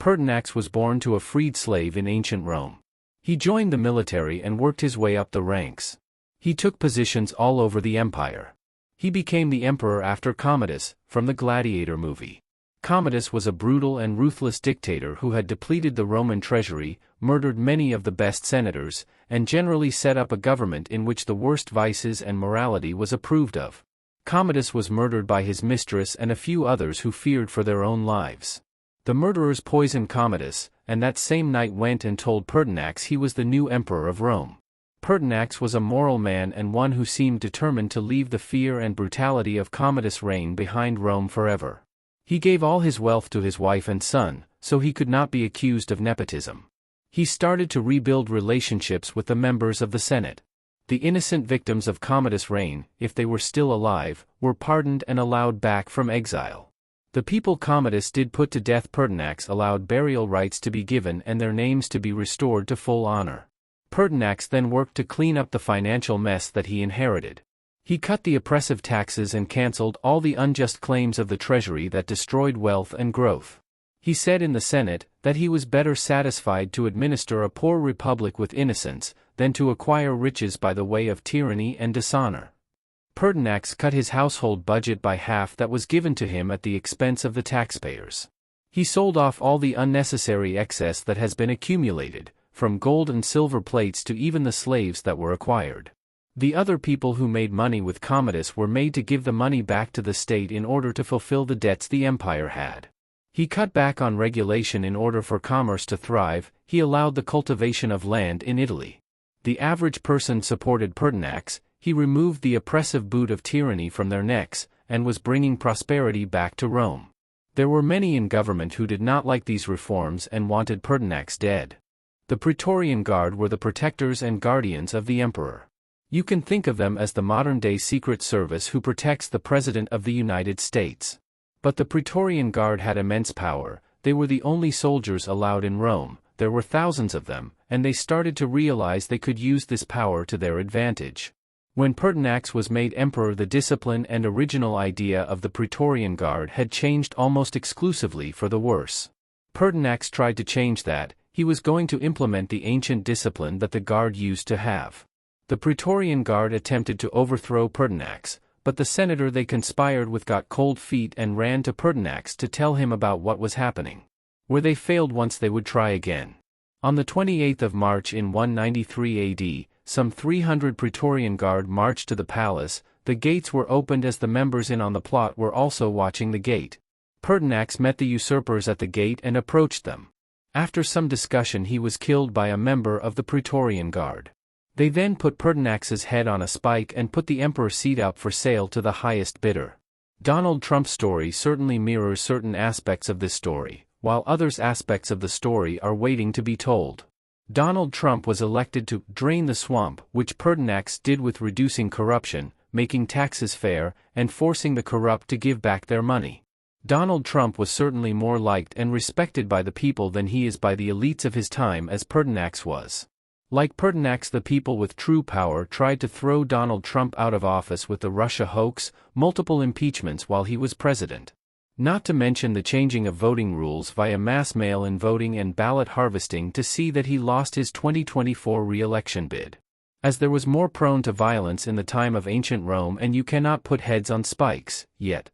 Pertinax was born to a freed slave in ancient Rome. He joined the military and worked his way up the ranks. He took positions all over the empire. He became the emperor after Commodus, from the Gladiator movie. Commodus was a brutal and ruthless dictator who had depleted the Roman treasury, murdered many of the best senators, and generally set up a government in which the worst vices and morality was approved of. Commodus was murdered by his mistress and a few others who feared for their own lives. The murderers poisoned Commodus, and that same night went and told Pertinax he was the new emperor of Rome. Pertinax was a moral man and one who seemed determined to leave the fear and brutality of Commodus' reign behind Rome forever. He gave all his wealth to his wife and son, so he could not be accused of nepotism. He started to rebuild relationships with the members of the Senate. The innocent victims of Commodus' reign, if they were still alive, were pardoned and allowed back from exile. The people Commodus did put to death Pertinax allowed burial rites to be given and their names to be restored to full honor. Pertinax then worked to clean up the financial mess that he inherited. He cut the oppressive taxes and cancelled all the unjust claims of the treasury that destroyed wealth and growth. He said in the Senate that he was better satisfied to administer a poor republic with innocence than to acquire riches by the way of tyranny and dishonor. Pertinax cut his household budget by half that was given to him at the expense of the taxpayers. He sold off all the unnecessary excess that has been accumulated, from gold and silver plates to even the slaves that were acquired. The other people who made money with Commodus were made to give the money back to the state in order to fulfill the debts the empire had. He cut back on regulation in order for commerce to thrive. He allowed the cultivation of land in Italy. The average person supported Pertinax. He removed the oppressive boot of tyranny from their necks, and was bringing prosperity back to Rome. There were many in government who did not like these reforms and wanted Pertinax dead. The Praetorian Guard were the protectors and guardians of the emperor. You can think of them as the modern-day Secret Service who protects the President of the United States. But the Praetorian Guard had immense power. They were the only soldiers allowed in Rome. There were thousands of them, and they started to realize they could use this power to their advantage. When Pertinax was made emperor, the discipline and original idea of the Praetorian Guard had changed almost exclusively for the worse. Pertinax tried to change that. He was going to implement the ancient discipline that the Guard used to have. The Praetorian Guard attempted to overthrow Pertinax, but the senator they conspired with got cold feet and ran to Pertinax to tell him about what was happening. Where they failed once, they would try again. On the 28th of March in 193 AD, some 300 Praetorian Guard marched to the palace. The gates were opened as the members in on the plot were also watching the gate. Pertinax met the usurpers at the gate and approached them. After some discussion, he was killed by a member of the Praetorian Guard. They then put Pertinax's head on a spike and put the emperor's seat up for sale to the highest bidder. Donald Trump's story certainly mirrors certain aspects of this story, while other aspects of the story are waiting to be told. Donald Trump was elected to drain the swamp, which Pertinax did with reducing corruption, making taxes fair, and forcing the corrupt to give back their money. Donald Trump was certainly more liked and respected by the people than he is by the elites of his time as Pertinax was. Like Pertinax, the people with true power tried to throw Donald Trump out of office with the Russia hoax, multiple impeachments while he was president. Not to mention the changing of voting rules via mass mail-in voting and ballot harvesting to see that he lost his 2024 re-election bid. As there was more prone to violence in the time of ancient Rome, and you cannot put heads on spikes, yet.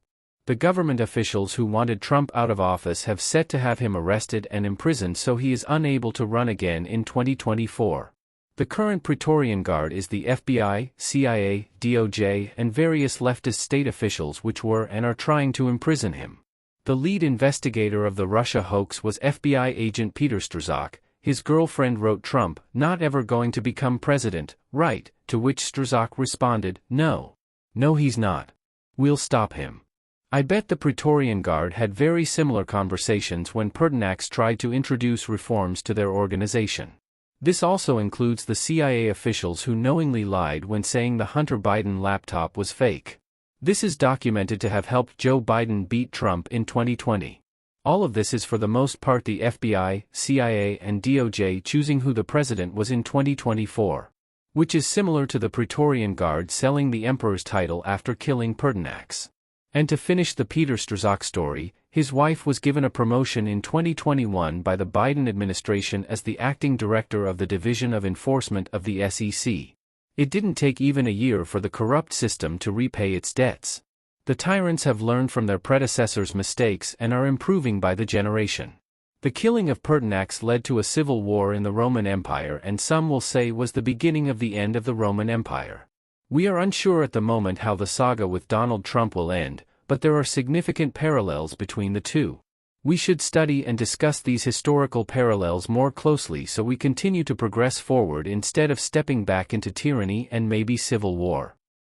The government officials who wanted Trump out of office have set to have him arrested and imprisoned so he is unable to run again in 2024. The current Praetorian Guard is the FBI, CIA, DOJ, and various leftist state officials which were and are trying to imprison him. The lead investigator of the Russia hoax was FBI agent Peter Strzok. His girlfriend wrote Trump, "Not ever going to become president, right?" To which Strzok responded, "No. No, he's not. We'll stop him." I bet the Praetorian Guard had very similar conversations when Pertinax tried to introduce reforms to their organization. This also includes the CIA officials who knowingly lied when saying the Hunter Biden laptop was fake. This is documented to have helped Joe Biden beat Trump in 2020. All of this is for the most part the FBI, CIA, and DOJ choosing who the president was in 2024. Which is similar to the Praetorian Guard selling the emperor's title after killing Pertinax. And to finish the Peter Strzok story, His wife was given a promotion in 2021 by the Biden administration as the acting director of the Division of Enforcement of the SEC. It didn't take even a year for the corrupt system to repay its debts. The tyrants have learned from their predecessors' mistakes and are improving by the generation. The killing of Pertinax led to a civil war in the Roman Empire, and some will say was the beginning of the end of the Roman Empire. We are unsure at the moment how the saga with Donald Trump will end, but there are significant parallels between the two. We should study and discuss these historical parallels more closely so we continue to progress forward instead of stepping back into tyranny and maybe civil war.